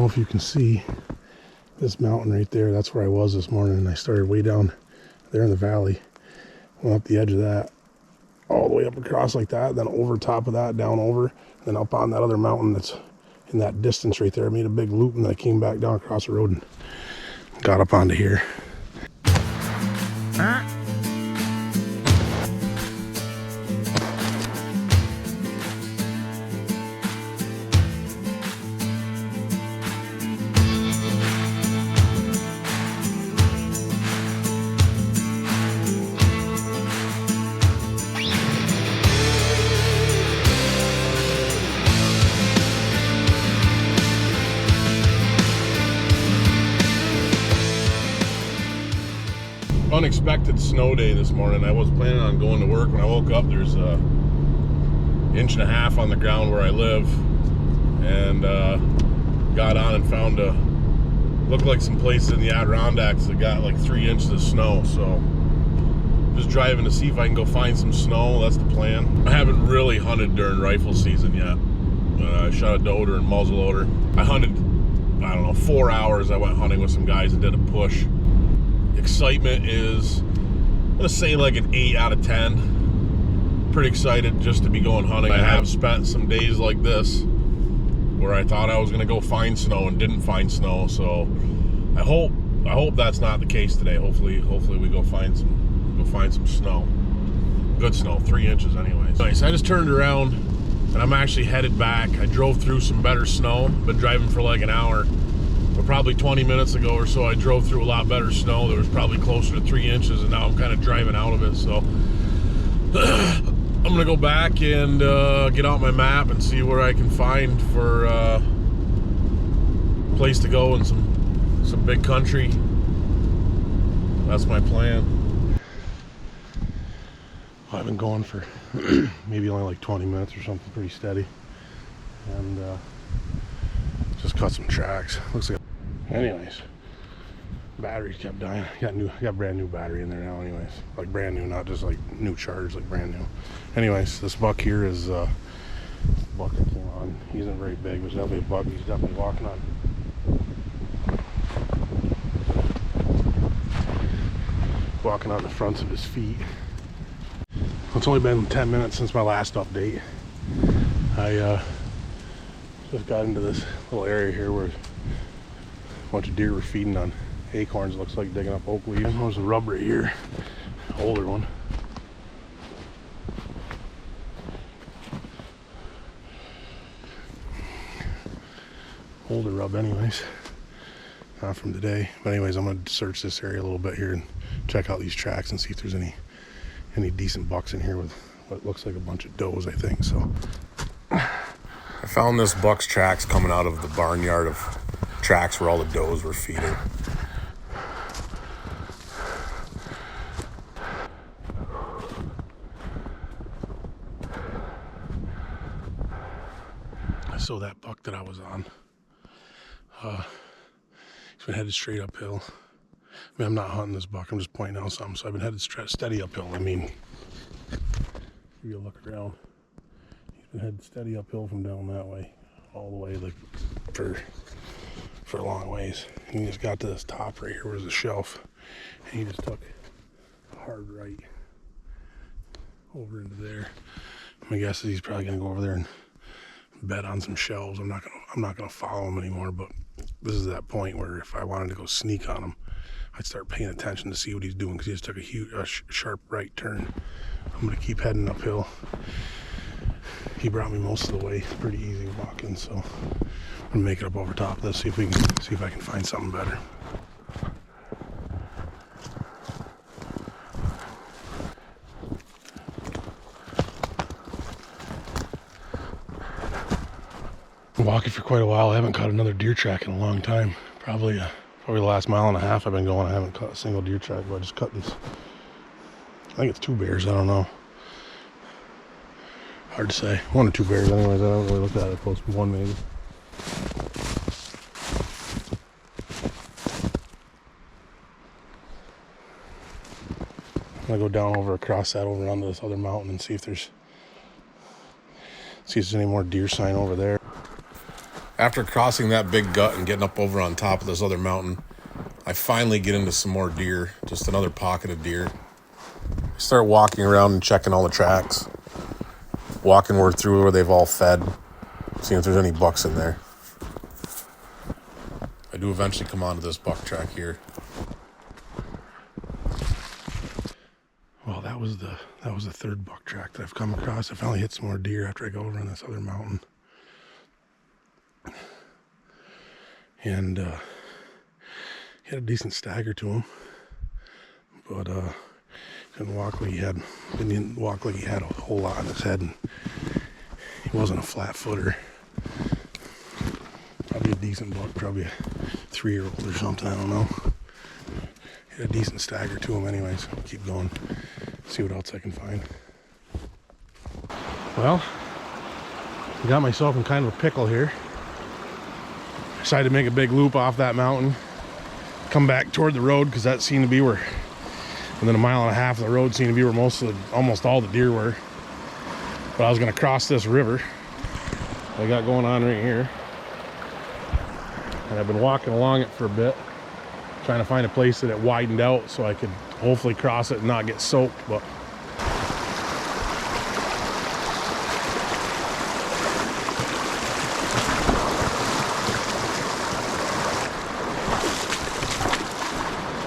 know if you can see this mountain right there. That's where I was this morning, and I started way down there in the valley. Went up the edge of that, all the way up across like that, then over top of that, down over, then up on that other mountain that's in that distance right there. I made a big loop, and then I came back down across the road and got up onto here. Unexpected snow day this morning. I was planning on going to work. When I woke up, there's a 1.5 inches on the ground where I live, and got on and found looked like some places in the Adirondacks that got like 3 inches of snow. So just driving to see if I can go find some snow. That's the plan. I haven't really hunted during rifle season yet. I shot a doe and muzzleloader. I hunted, I don't know, 4 hours. I went hunting with some guys and did a push. Excitement is, I'm gonna say like an 8 out of 10. Pretty excited just to be going hunting. I have spent some days like this where I thought I was gonna go find snow and didn't find snow. So I hope that's not the case today. Hopefully we go find some snow. Good snow, 3 inches anyways. Nice. I just turned around and I'm actually headed back. I drove through some better snow. Been driving for like an hour. But probably 20 minutes ago or so, I drove through a lot better snow. There was probably closer to 3 inches, and now I'm kind of driving out of it. So I'm gonna go back and get out my map and see where I can find for a place to go in some big country. That's my plan. I've been going for maybe only like 20 minutes or something, pretty steady, and just cut some tracks. Looks like. Anyways, batteries kept dying. Got brand new battery in there now. Anyways, like brand new, not just like new charge, like brand new. Anyways, this buck here is buck that came on. He isn't very big, but he's definitely a buck. He's definitely walking on the fronts of his feet. It's only been 10 minutes since my last update. I just got into this little area here where a bunch of deer were feeding on acorns. Looks like digging up oak leaves. There's a rub right here, older one. Older rub anyways, not from today. But anyways, I'm gonna search this area a little bit here and check out these tracks and see if there's any decent bucks in here with what looks like a bunch of does, I think. So I found this buck's tracks coming out of the barnyard of tracks where all the does were feeding. So that buck that I was on, he's been headed straight uphill. I mean, I'm not hunting this buck, I'm just pointing out something. So I've been headed steady uphill. I mean, give you a look around. He's been headed steady uphill from down that way, all the way like for a long ways. And he just got to this top right here where there's a shelf, and he just took a hard right over into there. My guess is he's probably gonna go over there and bet on some shelves. I'm not gonna follow him anymore, but this is that point where if I wanted to go sneak on him, I'd start paying attention to see what he's doing, because he just took a sharp right turn. I'm gonna keep heading uphill. He brought me most of the way. It's pretty easy walking, so I'm gonna make it up over top of this, see if I can find something better. I'm walking for quite a while. I haven't caught another deer track in a long time. Probably the last 1.5 miles I've been going. I haven't caught a single deer track, but I just cut this. I think it's 2 bears. I don't know. Hard to say. 1 or 2 bears anyways. I don't really look at it. Close to 1 maybe. I'm gonna go down over across that over onto this other mountain and see if there's any more deer sign over there. After crossing that big gut and getting up over on top of this other mountain, I finally get into some more deer, just another pocket of deer. I start walking around and checking all the tracks, walking through where they've all fed, seeing if there's any bucks in there. I do eventually come onto this buck track here. Well, that was the third buck track that I've come across. I finally hit some more deer after I go over on this other mountain. And he had a decent stagger to him, but didn't walk like he had a whole lot on his head, and he wasn't a flat footer. Probably a decent buck, probably a 3-year-old or something, I don't know. He had a decent stagger to him anyways. I'll keep going, see what else I can find. Well, I got myself in kind of a pickle here. Decided to make a big loop off that mountain, come back toward the road, because that seemed to be where, within a mile and a half of the road seemed to be where almost all the deer were. But I was going to cross this river I got going on right here, and I've been walking along it for a bit, trying to find a place that it widened out so I could hopefully cross it and not get soaked. But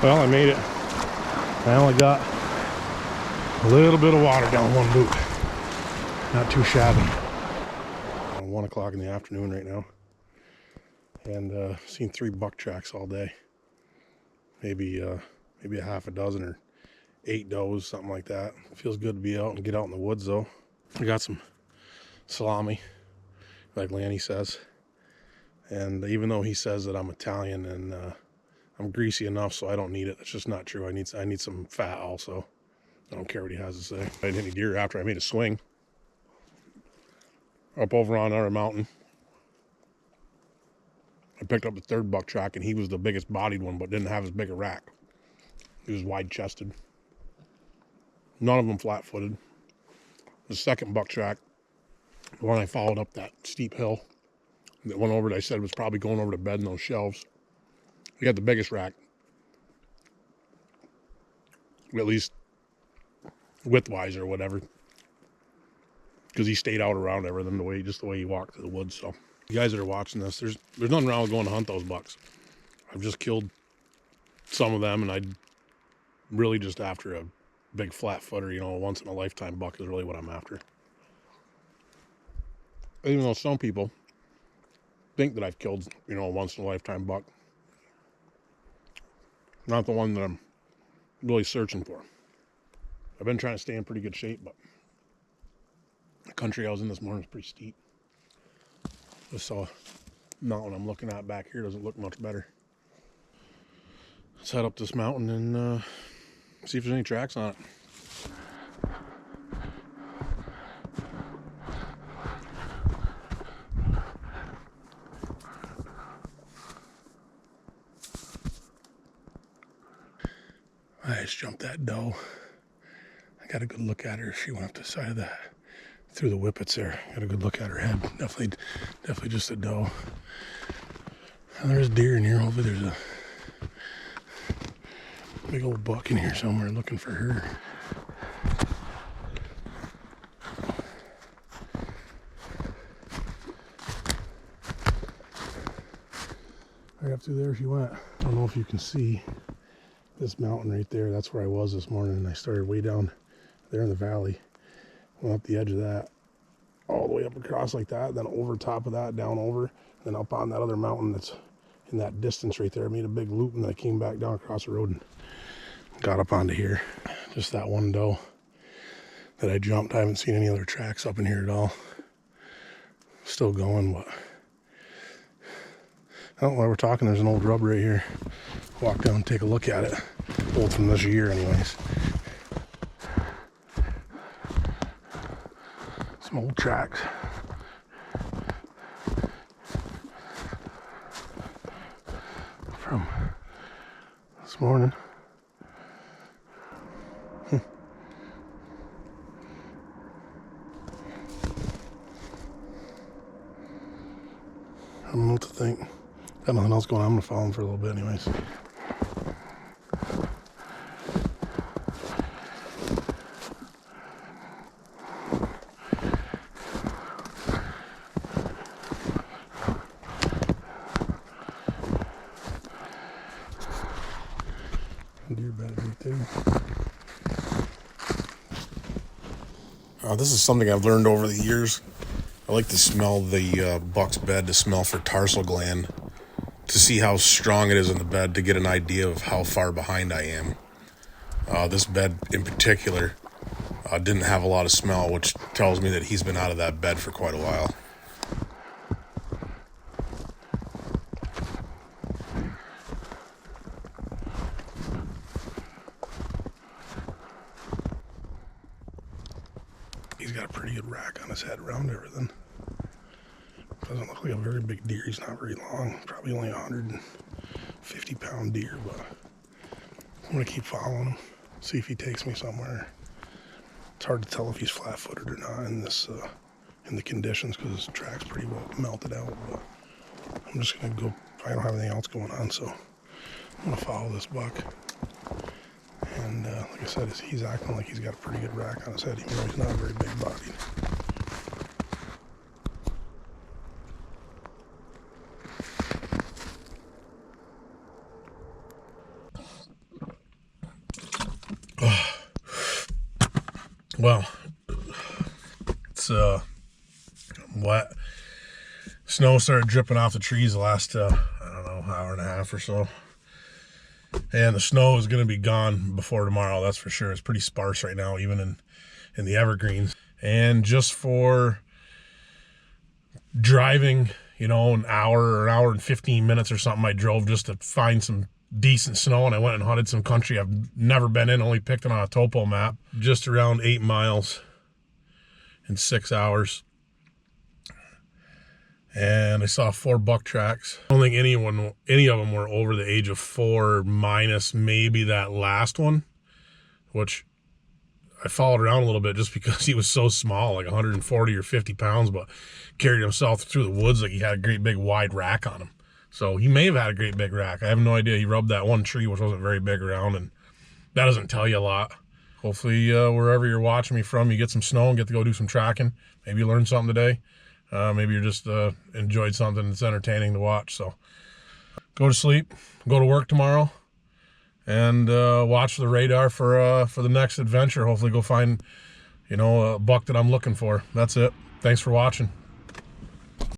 well, I made it. I only got a little bit of water down one boot. Not too shabby. 1 o'clock in the afternoon right now. And seen 3 buck tracks all day. Maybe a half a dozen or 8 does, something like that. It feels good to be out and get out in the woods though. I got some salami, like Lanny says. And even though he says that I'm Italian and I'm greasy enough, so I don't need it. That's just not true. I need some fat also. I don't care what he has to say. I didn't hit any deer after I made a swing up over on our mountain. I picked up the 3rd buck track, and he was the biggest bodied one, but didn't have as big a rack. He was wide chested. None of them flat footed. The 2nd buck track, the one I followed up that steep hill that went over that I said was probably going over to bed in those shelves. He got the biggest rack, at least widthwise or whatever, because he stayed out around everything the way he walked through the woods. So you guys that are watching this, there's nothing wrong with going to hunt those bucks. I've just killed some of them, and I'd really just after a big flat footer, a once in a lifetime buck is really what I'm after. Even though some people think that I've killed, a once in a lifetime buck. Not the one that I'm really searching for. I've been trying to stay in pretty good shape, but the country I was in this morning is pretty steep. This mountain I'm looking at back here doesn't look much better. Let's head up this mountain and see if there's any tracks on it. I just jumped that doe. I got a good look at her. She went up the side of that, through the whippets there. Got a good look at her head. Definitely just a doe. And there's deer in here. Hopefully there's a big old buck in here somewhere looking for her. Right up through there she went. I don't know if you can see this mountain right there. That's where I was this morning, and I started way down there in the valley. Went up the edge of that, all the way up across like that, then over top of that, down over, then up on that other mountain that's in that distance right there. I made a big loop, and then I came back down across the road and got up onto here. Just that one doe that I jumped. I haven't seen any other tracks up in here at all. Still going, but oh, while we're talking, there's an old rub right here. Walk down and take a look at it. Old from this year anyways. Some old tracks. From this morning. From Got nothing else going on. I'm gonna follow him for a little bit anyways. Deer bed right there. This is something I've learned over the years. I like to smell the buck's bed to smell for tarsal gland, to see how strong it is in the bed, to get an idea of how far behind I am. This bed in particular didn't have a lot of smell, which tells me that he's been out of that bed for quite a while. He's got a pretty good rack on his head around everything. Doesn't look like a very big deer. He's not very long. Probably only a 150-pound deer, but I'm going to keep following him, see if he takes me somewhere. It's hard to tell if he's flat-footed or not in this in the conditions, because his track's pretty well melted out. But I'm just going to go. I don't have anything else going on, so I'm going to follow this buck. And like I said, he's acting like he's got a pretty good rack on his head, even though he's not very big bodied. Well, it's wet. Snow started dripping off the trees the last, I don't know, hour and a half or so. And the snow is going to be gone before tomorrow, that's for sure. It's pretty sparse right now, even in the evergreens. And just for driving, you know, an hour and 15 minutes or something, I drove just to find some decent snow, and I went and hunted some country I've never been in, only picked it on a topo map. Just around 8 miles in 6 hours. And I saw 4 buck tracks. I don't think any of them were over the age of 4, minus maybe that last one, which I followed around a little bit just because he was so small, like 140 or 50 pounds, but carried himself through the woods like he had a great big wide rack on him. So he may have had a great big rack. I have no idea. He rubbed that one tree, which wasn't very big, around, and that doesn't tell you a lot. Hopefully, wherever you're watching me from, you get some snow and get to go do some tracking. Maybe you learned something today. Maybe you just enjoyed something that's entertaining to watch. So go to sleep, go to work tomorrow, and watch the radar for the next adventure. Hopefully go find, you know, a buck that I'm looking for. That's it. Thanks for watching.